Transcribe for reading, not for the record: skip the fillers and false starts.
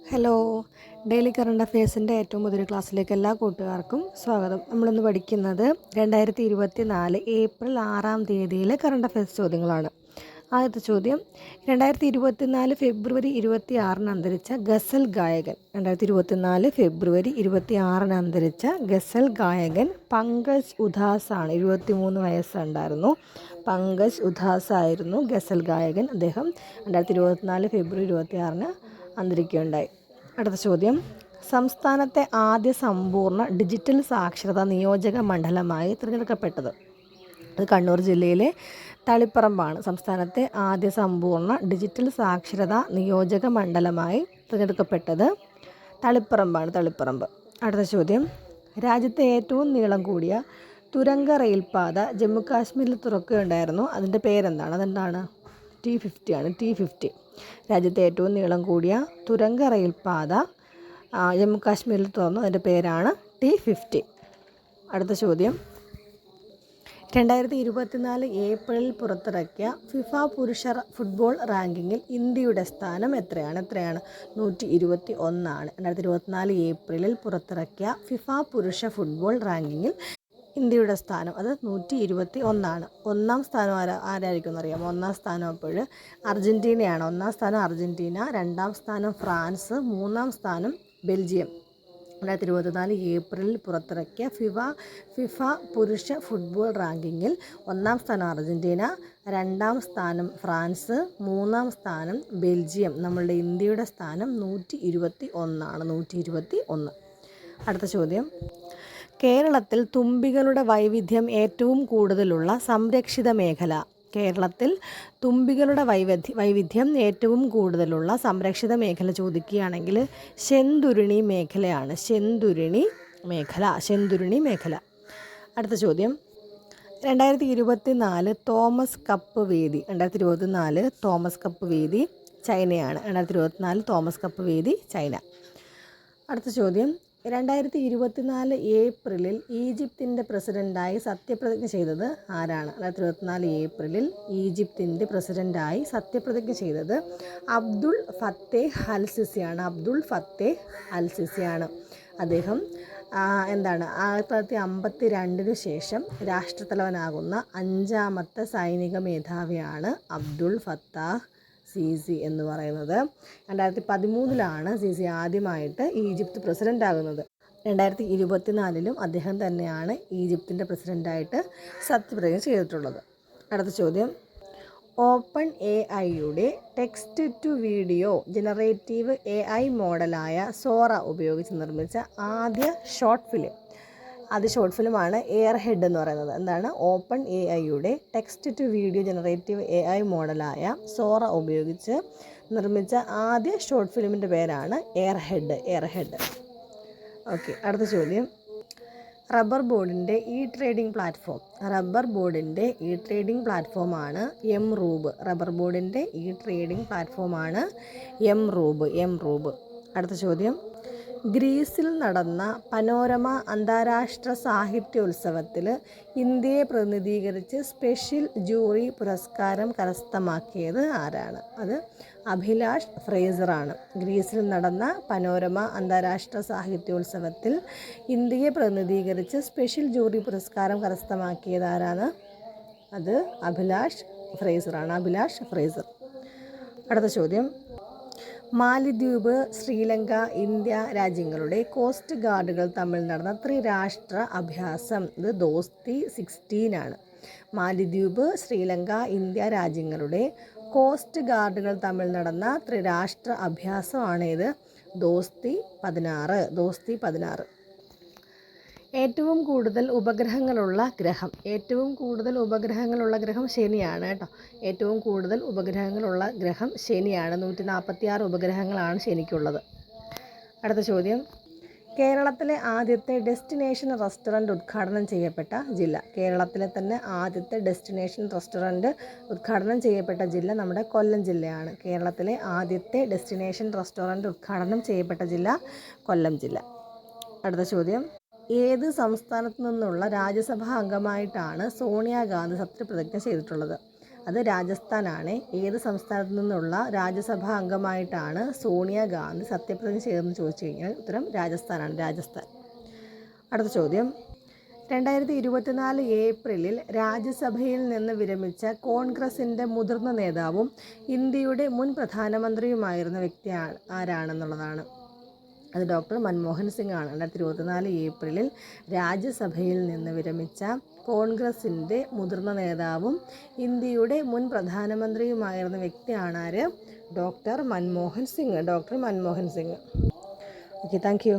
Hello, daily current അഫെയർസിൻ്റെ ഏറ്റവും പുതിയ ക്ലാസ്സിലേക്ക് എല്ലാ കൂട്ടുകാർക്കും സ്വാഗതം. നമ്മളിന്ന് പഠിക്കുന്നത് 2024 ഏപ്രിൽ 6-ാം തീയതിയിലെ കറണ്ട് അഫെയർസ് ചോദ്യങ്ങളാണ്. ആദ്യത്തെ ചോദ്യം, 2024 ഫെബ്രുവരി 26-ന് അന്തരിച്ച ഗസൽ ഗായകൻ. 2024 ഫെബ്രുവരി 26-ന് അന്തരിച്ച ഗസൽ ഗായകൻ പങ്കജ് ഉധാസ് ആണ്. 23 വയസ്സുണ്ടായിരുന്നു. പങ്കജ് ഉധാസ് ആയിരുന്നു ഗസൽ ഗായകൻ. അദ്ദേഹം 2024 ഫെബ്രുവരി 26-ന് അന്തരിക്കുകയുണ്ടായി. അടുത്ത ചോദ്യം, സംസ്ഥാനത്തെ ആദ്യ സമ്പൂർണ്ണ ഡിജിറ്റൽ സാക്ഷരതാ നിയോജക മണ്ഡലമായി തിരഞ്ഞെടുക്കപ്പെട്ടത്. അത് കണ്ണൂർ ജില്ലയിലെ തളിപ്പറമ്പാണ്. സംസ്ഥാനത്തെ ആദ്യ സമ്പൂർണ്ണ ഡിജിറ്റൽ സാക്ഷരതാ നിയോജക മണ്ഡലമായി തിരഞ്ഞെടുക്കപ്പെട്ടത് തളിപ്പറമ്പാണ്. തളിപ്പറമ്പ്. അടുത്ത ചോദ്യം, രാജ്യത്തെ ഏറ്റവും നീളം കൂടിയ തുരങ്ക റെയിൽപാത ജമ്മു കാശ്മീരിൽ തുറക്കുകയുണ്ടായിരുന്നു. അതിൻ്റെ പേരെന്താണ്? അതെന്താണ്? T50 ആണ്. T50. രാജ്യത്തെ ഏറ്റവും നീളം കൂടിയ തുരങ്ക റെയിൽപാത ജമ്മു കാശ്മീരിൽ തുറന്നു. അതിൻ്റെ പേരാണ് T50. അടുത്ത ചോദ്യം, 2024 ഏപ്രിലിൽ പുറത്തിറക്കിയ ഫിഫ പുരുഷ ഫുട്ബോൾ റാങ്കിങ്ങിൽ ഇന്ത്യയുടെ സ്ഥാനം എത്രയാണ്? 121 ആണ്. 2024 ഏപ്രിലിൽ പുറത്തിറക്കിയ ഫിഫ പുരുഷ ഫുട്ബോൾ റാങ്കിങ്ങിൽ ഇന്ത്യയുടെ സ്ഥാനം അത് 121 ആണ്. ഒന്നാം സ്ഥാനം ആരായിരിക്കും എന്നറിയാമോ? ഒന്നാം സ്ഥാനം അപ്പോൾ അർജൻറ്റീനയാണ്. ഒന്നാം സ്ഥാനം അർജൻറ്റീന, രണ്ടാം സ്ഥാനം ഫ്രാൻസ്, മൂന്നാം സ്ഥാനം ബെൽജിയം. 2024 ഏപ്രിലിൽ പുറത്തിറക്കിയ ഫിഫ പുരുഷ ഫുട്ബോൾ റാങ്കിങ്ങിൽ ഒന്നാം സ്ഥാനം അർജൻറ്റീന, രണ്ടാം സ്ഥാനം ഫ്രാൻസ്, മൂന്നാം സ്ഥാനം ബെൽജിയം. നമ്മളുടെ ഇന്ത്യയുടെ സ്ഥാനം 121 ആണ്. 121. അടുത്ത ചോദ്യം, കേരളത്തിൽ തുമ്പികളുടെ വൈവിധ്യം ഏറ്റവും കൂടുതലുള്ള സംരക്ഷിത മേഖല. കേരളത്തിൽ തുമ്പികളുടെ വൈവിധ്യം ഏറ്റവും കൂടുതലുള്ള സംരക്ഷിത മേഖല ചോദിക്കുകയാണെങ്കിൽ ശെന്തുരുണി മേഖലയാണ്. ശെന്തുരുണി മേഖല. അടുത്ത ചോദ്യം, 2024 തോമസ് കപ്പ് വേദി. 2024 തോമസ് കപ്പ് വേദി ചൈനയാണ്. 2024 തോമസ് കപ്പ് വേദി ചൈന. അടുത്ത ചോദ്യം, 2024 ഏപ്രിലിൽ ഈജിപ്തിൻ്റെ പ്രസിഡൻ്റായി സത്യപ്രതിജ്ഞ ചെയ്തത് ആരാണ്? 2024 ഏപ്രിലിൽ ഈജിപ്തിൻ്റെ പ്രസിഡൻ്റായി സത്യപ്രതിജ്ഞ ചെയ്തത് അബ്ദുൾ ഫത്തേഹ് അൽ സിസിയാണ്. അബ്ദുൾ ഫത്തേഹ് അൽ സിസിയാണ്. അദ്ദേഹം 1952 ശേഷം രാഷ്ട്രത്തലവനാകുന്ന 5ാമത്തെ സൈനിക മേധാവിയാണ് അബ്ദുൾ ഫത്താഹ് സിസി എന്ന് പറയുന്നത്. 2013 സിസി ആദ്യമായിട്ട് ഈജിപ്ത് പ്രസിഡൻ്റ് ആകുന്നത്. 2024 അദ്ദേഹം തന്നെയാണ് ഈജിപ്തിൻ്റെ പ്രസിഡൻ്റായിട്ട് സത്യപ്രതിജ്ഞ ചെയ്തിട്ടുള്ളത്. അടുത്ത ചോദ്യം, ഓപ്പൺ AI-യുടെ text to video generative AI മോഡലായ സോറ ഉപയോഗിച്ച് നിർമ്മിച്ച ആദ്യ ഷോർട്ട് ഫിലിമാണ് എയർ ഹെഡ് എന്ന് പറയുന്നത്. എന്താണ്? ഓപ്പൺ AI-യുടെ text to video generative AI മോഡലായ സോറ ഉപയോഗിച്ച് നിർമ്മിച്ച ആദ്യ ഷോർട്ട് ഫിലിമിൻ്റെ പേരാണ് എയർ ഹെഡ്. ഓക്കെ. അടുത്ത ചോദ്യം, റബ്ബർ ബോർഡിൻ്റെ ഇ ട്രേഡിംഗ് പ്ലാറ്റ്ഫോമാണ് എംറൂബ്. റബ്ബർ ബോർഡിൻ്റെ ഇ ട്രേഡിംഗ് പ്ലാറ്റ്ഫോമാണ് എംറൂബ്. അടുത്ത ചോദ്യം, ഗ്രീസിൽ നടന്ന പനോരമ അന്താരാഷ്ട്ര സാഹിത്യോത്സവത്തിൽ ഇന്ത്യയെ പ്രതിനിധീകരിച്ച് സ്പെഷ്യൽ ജൂറി പുരസ്കാരം കരസ്ഥമാക്കിയത് ആരാണ്? അത് അഭിലാഷ് ഫ്രേസറാണ്. ഗ്രീസിൽ നടന്ന പനോരമ അന്താരാഷ്ട്ര സാഹിത്യോത്സവത്തിൽ ഇന്ത്യയെ പ്രതിനിധീകരിച്ച് സ്പെഷ്യൽ ജൂറി പുരസ്കാരം കരസ്ഥമാക്കിയത് ആരാണ്? അത് അഭിലാഷ് ഫ്രേസർ. അടുത്ത ചോദ്യം, മാലിദ്വീപ്, ശ്രീലങ്ക, ഇന്ത്യ രാജ്യങ്ങളുടെ കോസ്റ്റ് ഗാർഡുകൾ തമ്മിൽ നടന്ന ത്രിരാഷ്ട്ര അഭ്യാസം. ഇത് ദോസ്തി 16 ആണ്. മാലിദ്വീപ്, ശ്രീലങ്ക, ഇന്ത്യ രാജ്യങ്ങളുടെ കോസ്റ്റ് ഗാർഡുകൾ തമ്മിൽ നടന്ന ത്രിരാഷ്ട്ര അഭ്യാസമാണ് ഇത് ദോസ്തി 16. ഏറ്റവും കൂടുതൽ ഉപഗ്രഹങ്ങളുള്ള ഗ്രഹം ശനിയാണ് കേട്ടോ. ഏറ്റവും കൂടുതൽ ഉപഗ്രഹങ്ങളുള്ള ഗ്രഹം ശനിയാണ്. 146 ഉപഗ്രഹങ്ങളാണ് ശനിക്കുള്ളത്. അടുത്ത ചോദ്യം, കേരളത്തിലെ ആദ്യത്തെ ഡെസ്റ്റിനേഷൻ റെസ്റ്റോറൻറ്റ് ഉദ്ഘാടനം ചെയ്യപ്പെട്ട ജില്ല. കേരളത്തിലെ തന്നെ ആദ്യത്തെ ഡെസ്റ്റിനേഷൻ റെസ്റ്റോറൻറ്റ് ഉദ്ഘാടനം ചെയ്യപ്പെട്ട ജില്ല നമ്മുടെ കൊല്ലം ജില്ലയാണ്. കേരളത്തിലെ ആദ്യത്തെ ഡെസ്റ്റിനേഷൻ റെസ്റ്റോറൻറ്റ് ഉദ്ഘാടനം ചെയ്യപ്പെട്ട ജില്ല കൊല്ലം ജില്ല. അടുത്ത ചോദ്യം, ഏത് സംസ്ഥാനത്തു നിന്നുള്ള രാജ്യസഭാ അംഗമായിട്ടാണ് സോണിയാഗാന്ധി സത്യപ്രതിജ്ഞ ചെയ്തിട്ടുള്ളത്? അത് രാജസ്ഥാനാണ്. ഏത് സംസ്ഥാനത്തു നിന്നുള്ള രാജ്യസഭാ അംഗമായിട്ടാണ് സോണിയാഗാന്ധി സത്യപ്രതിജ്ഞ ചെയ്തതെന്ന് ചോദിച്ചു കഴിഞ്ഞാൽ ഉത്തരം രാജസ്ഥാനാണ്, രാജസ്ഥാൻ. അടുത്ത ചോദ്യം, 2024 ഏപ്രിലിൽ രാജ്യസഭയിൽ നിന്ന് വിരമിച്ച കോൺഗ്രസിൻ്റെ മുതിർന്ന നേതാവും ഇന്ത്യയുടെ മുൻ പ്രധാനമന്ത്രിയുമായിരുന്ന വ്യക്തി ആരാണെന്നുള്ളതാണ്. അത് ഡോക്ടർ മൻമോഹൻ സിംഗ് ആണ്. 2024 ഏപ്രിലിൽ രാജ്യസഭയിൽ നിന്ന് വിരമിച്ച കോൺഗ്രസിൻ്റെ മുതിർന്ന നേതാവും ഇന്ത്യയുടെ മുൻ പ്രധാനമന്ത്രിയുമായിരുന്ന വ്യക്തിയാണ് ആര്? Doctor Manmohan Singh. Okay, thank you.